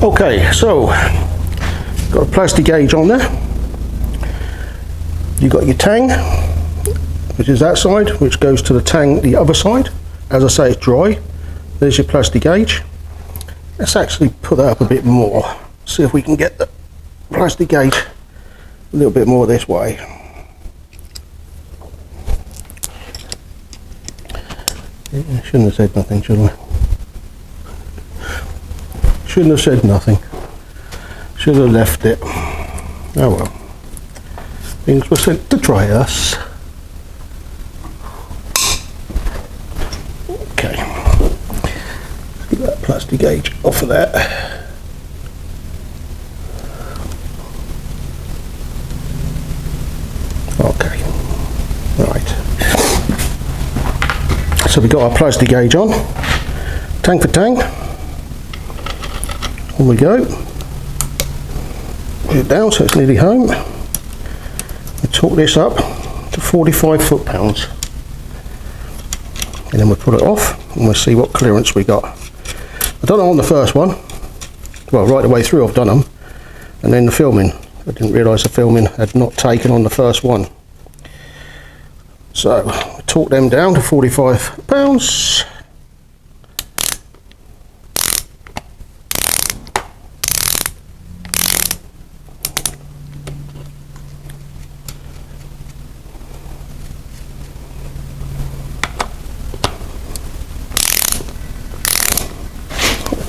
Okay, so got a plastic gauge on there. You've got your tang, which is that side, which goes to the tang the other side. As I say, it's dry. There's your plastic gauge. Let's actually put that up a bit more. See if we can get the plastic gauge a little bit more this way. Yeah, shouldn't have said nothing, should I? Shouldn't have said nothing. Should have left it. Oh well. Things were sent to try us. Okay. Get that plastic gauge off of that. Okay. Right. So we got our plastic gauge on. Tang for tang. On we go. Put it down so it's nearly home. We torque this up to 45 foot-pounds. And then we'll put it off and we'll see what clearance we got. I've done it on the first one. Well, right the way through I've done them. And then the filming. I didn't realise the filming had not taken on the first one. So, torque them down to 45 pounds.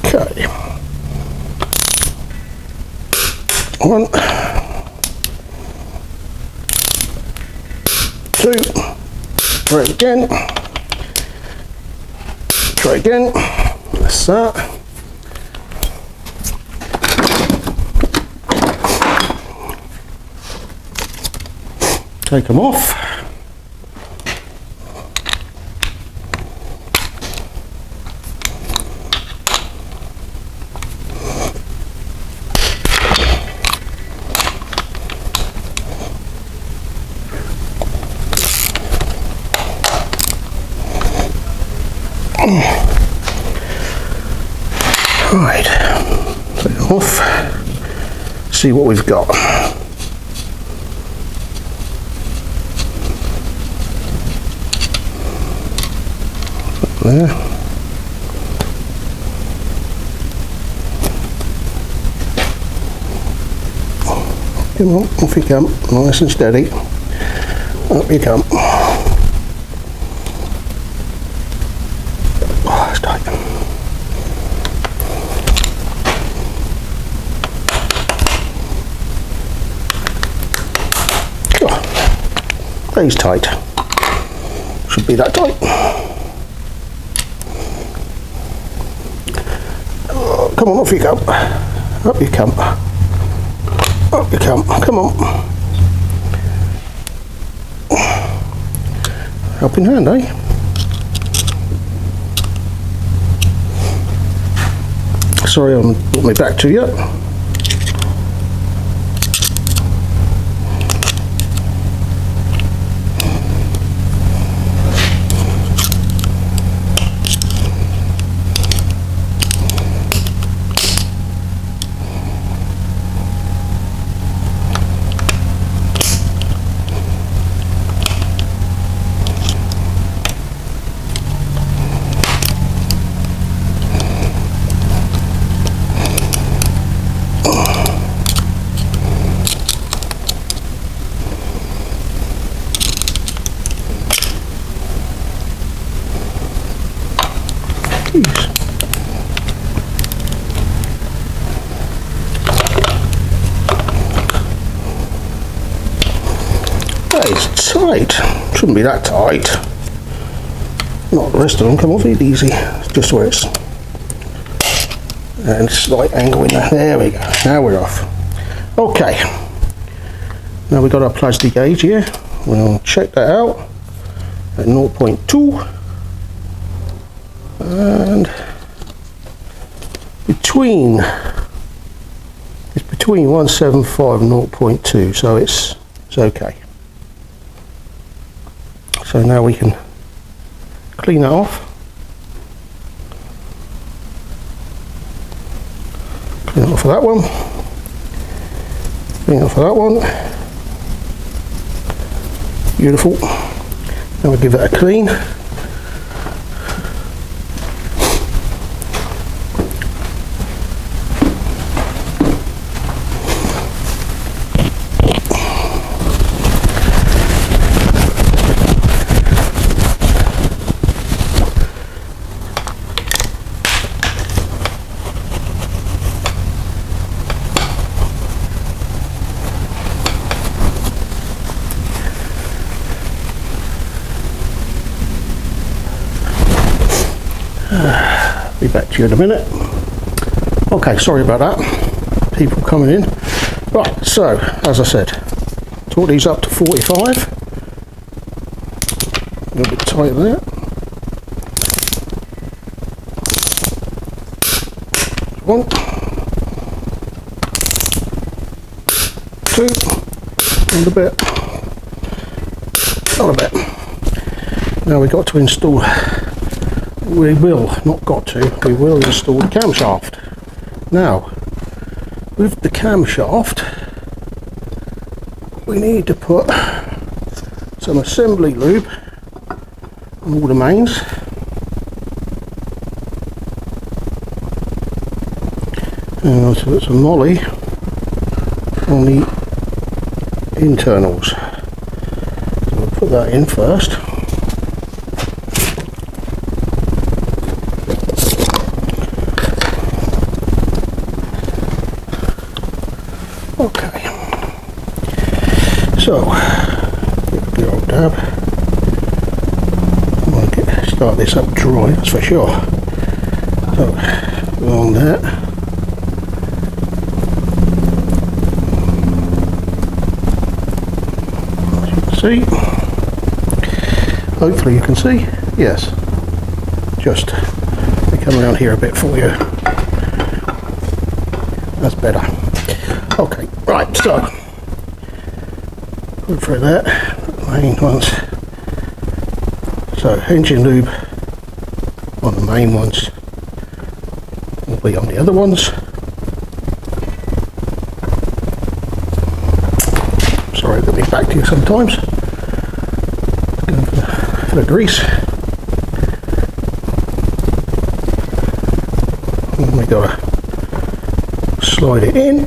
Okay. 1, 2, try again, that's that. Take them off. Right, take it off, see what we've got. There. Come on, off you come, nice and steady. Up you come. Oh, it's tight. Oh, stays tight. Should be that tight. Oh, come on, off you come. Up you come. Up you come. Come on. Helping hand, eh? Sorry, I'm putting my back to you. That is tight. Shouldn't be that tight. Not the rest of them come off it easy. Just where it's and slight angle in there. There we go. Now we're off. Okay. Now we've got our plastic gauge here. We'll check that out at 0.2 and it's between 175 and 0.2, so it's okay. So now we can clean that off. Clean off of that one. Clean off of that one. Beautiful. Now we'll give it a clean. Be back to you in a minute. Okay, sorry about that. People coming in. Right, so as I said, taught these up to 45. A little bit tight there. One, two, and a bit. Not a bit. Now we've got to install. We will, not got to, we will install the camshaft. Now, with the camshaft, we need to put some assembly lube on all the mains. And also put some molly on the internals. So we'll put that in first. Okay, so give a good old dab. I want to start this up dry, that's for sure. So on that. As you can see, hopefully you can see. Yes, just come around here a bit for you. That's better. Okay, right, so good for that, main ones. So engine lube on the main ones will be on the other ones. Sorry, I'll be back to you sometimes. Going for the grease. And we gotta slide it in.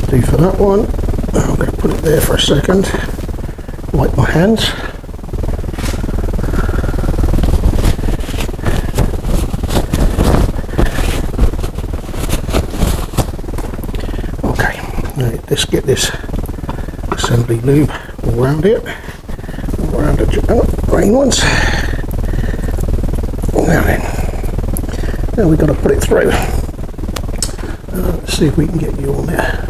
Do for that one. I'm going to put it there for a second. Wipe my hands. Okay, now let's get this assembly lube all around it, all around the main ones. Now then, now we've got to put it through. Let's see if we can get you on there.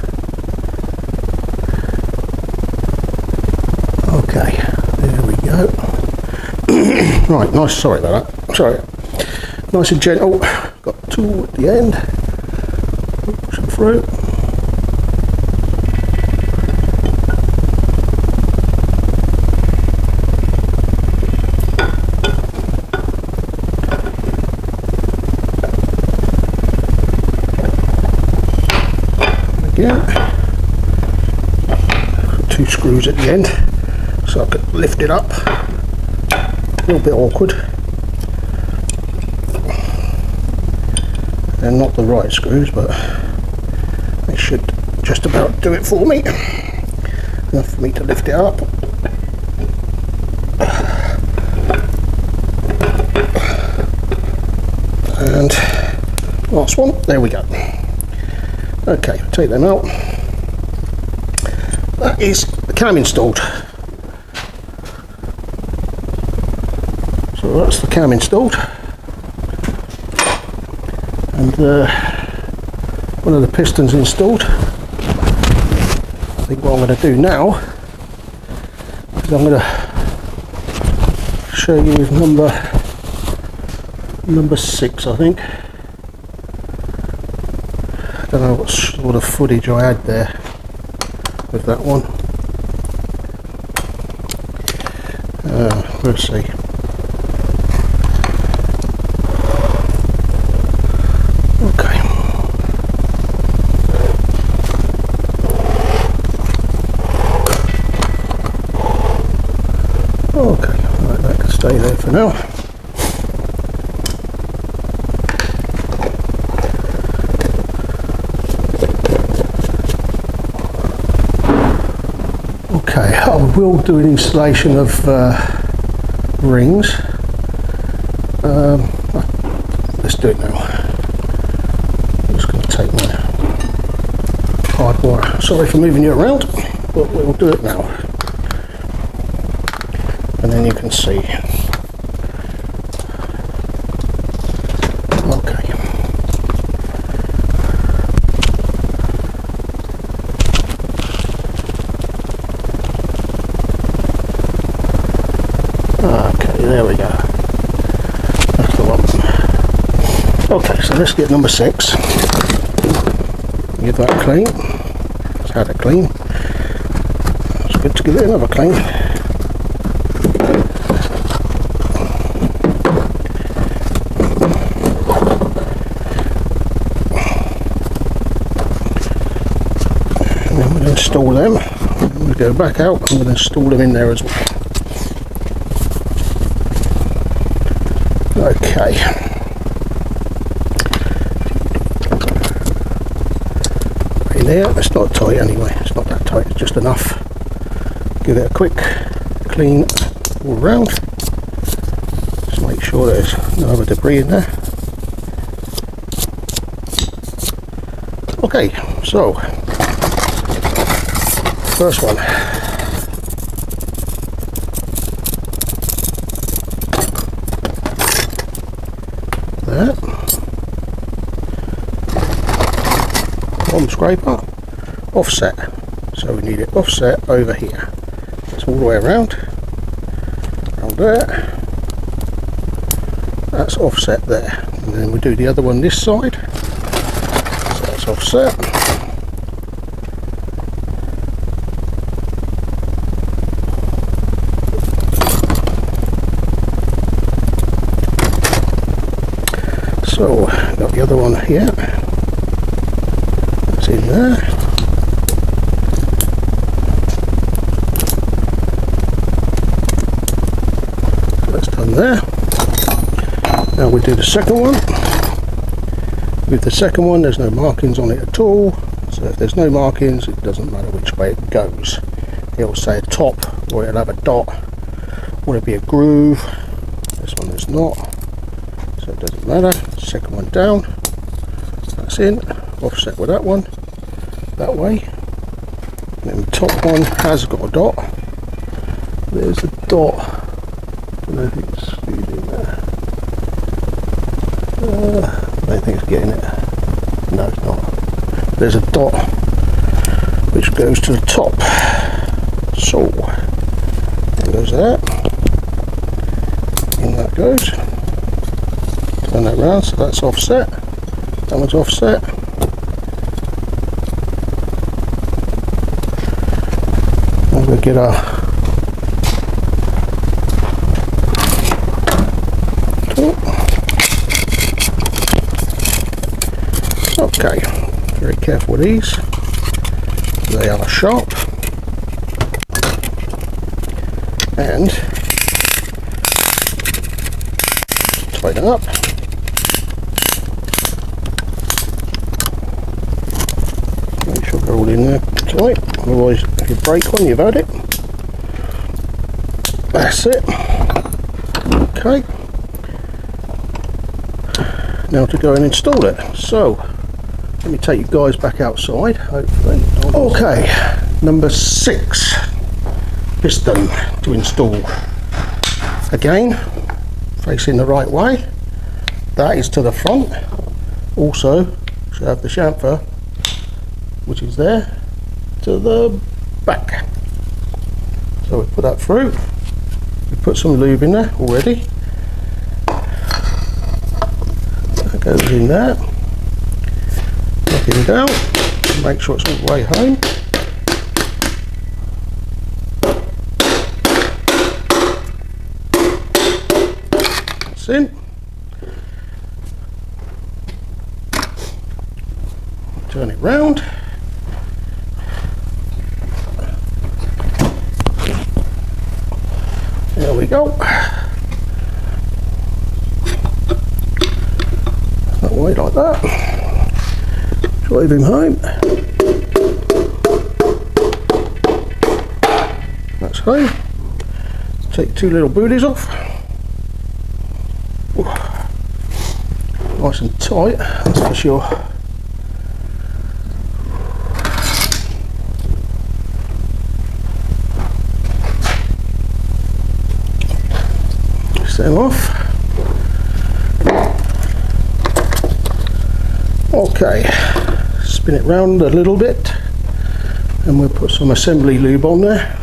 Okay, there we go. Right, nice, sorry about that. Sorry. Nice and gentle. Got a tool at the end. Push them through. Again. Two screws at the end. So I could lift it up. A little bit awkward. They're not the right screws, but they should just about do it for me. Enough for me to lift it up. And last one, there we go. Okay, take them out. That is the cam installed. So that's the cam installed, and one of the pistons installed. I think what I'm going to do now is I'm going to show you with number 6, I think. I don't know what sort of footage I had there with that one. We'll see. for now. Okay, I will do an installation of rings. Let's do it now. I'm just going to take my hard wire. Sorry for moving you around, but we'll do it now. And then you can see. Okay. Okay, there we go. That's the one. Okay, so let's get number 6. Give that a clean. It's had a clean. It's good to give it another clean. And then we'll install them. We'll go back out and we'll install them in there as well. Okay. Right there, it's not tight anyway, it's not that tight, it's just enough. Give it a quick clean all round. Just make sure there's no other debris in there. Okay, so first one. That. Bottom scraper. Offset. So we need it offset over here. It's all the way around. Around there. That's offset there. And then we do the other one this side. So that's offset. So, got the other one here, that's in there, so that's done there. Now we do the second one. With the second one there's no markings on it at all, so if there's no markings it doesn't matter which way it goes. It'll say a top, or it'll have a dot, or it'll be a groove. This one is not, so it doesn't matter. Second one down, that's in, offset with that one, that way. And then the top one has got a dot. There's a dot, I don't know if it's feeding there. I don't think it's getting it. No, it's not. There's a dot which goes to the top. So, there goes that. In that goes. Turn that round, so that's offset. That one's offset. And we'll get our top. Okay, very careful with these. They are sharp. And tighten up. Make sure they're all in there tight, otherwise if you break one you've had it. That's it. Okay. Now to go and install it. So let me take you guys back outside, hopefully. Okay, number 6 piston to install. Again, facing the right way. That is to the front. Also should have the chamfer, which is there, to the back. So we put that through. We put some lube in there already. That goes in there. Knocking down. Make sure it's all the way home. That's in. Turn it round. There we go. away like that. Drive him home. That's home. Take two little booties off. Ooh. Nice and tight, that's for sure. Set them off. Okay, spin it round a little bit and we'll put some assembly lube on there.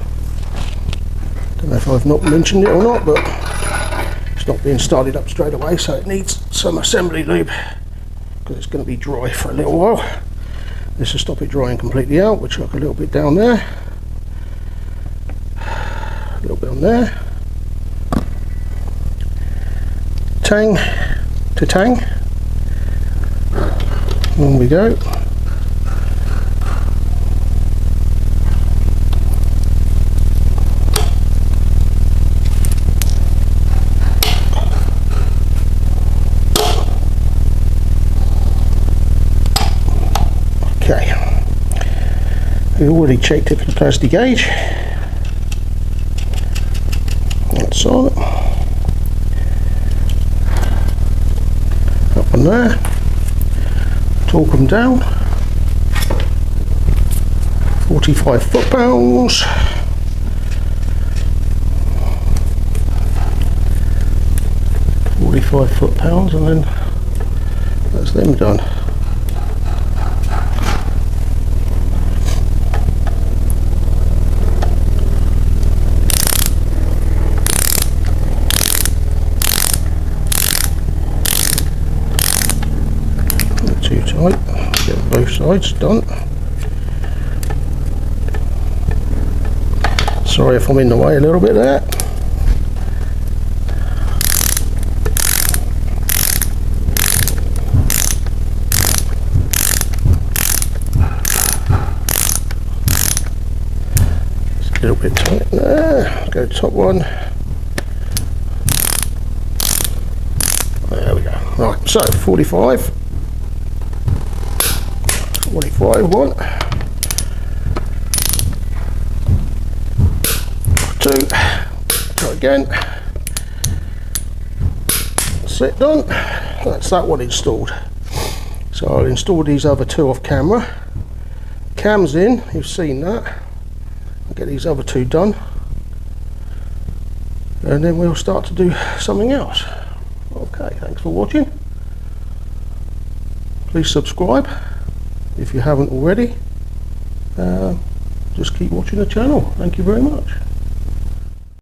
Don't know if I've not mentioned it or not, but it's not being started up straight away, so it needs some assembly lube because it's going to be dry for a little while. This will stop it drying completely out. We'll chuck a little bit down there, a little bit on there, tang to tang. On we go. Okay, we already checked it for the plastic gauge. That's on. Up on there. Torque them down. 45 foot-pounds. £45 and then that's them done. Too tight, get both sides done. Sorry if I'm in the way a little bit there. Just a little bit tight there, go top one. There we go. Right, so 45 one, 2, try again, that's it, done. That's that one installed. So I'll install these other two off camera. Cam's in, you've seen that. I'll get these other two done and then we'll start to do something else. Okay, thanks for watching. Please subscribe if you haven't already. Just keep watching the channel. Thank you very much.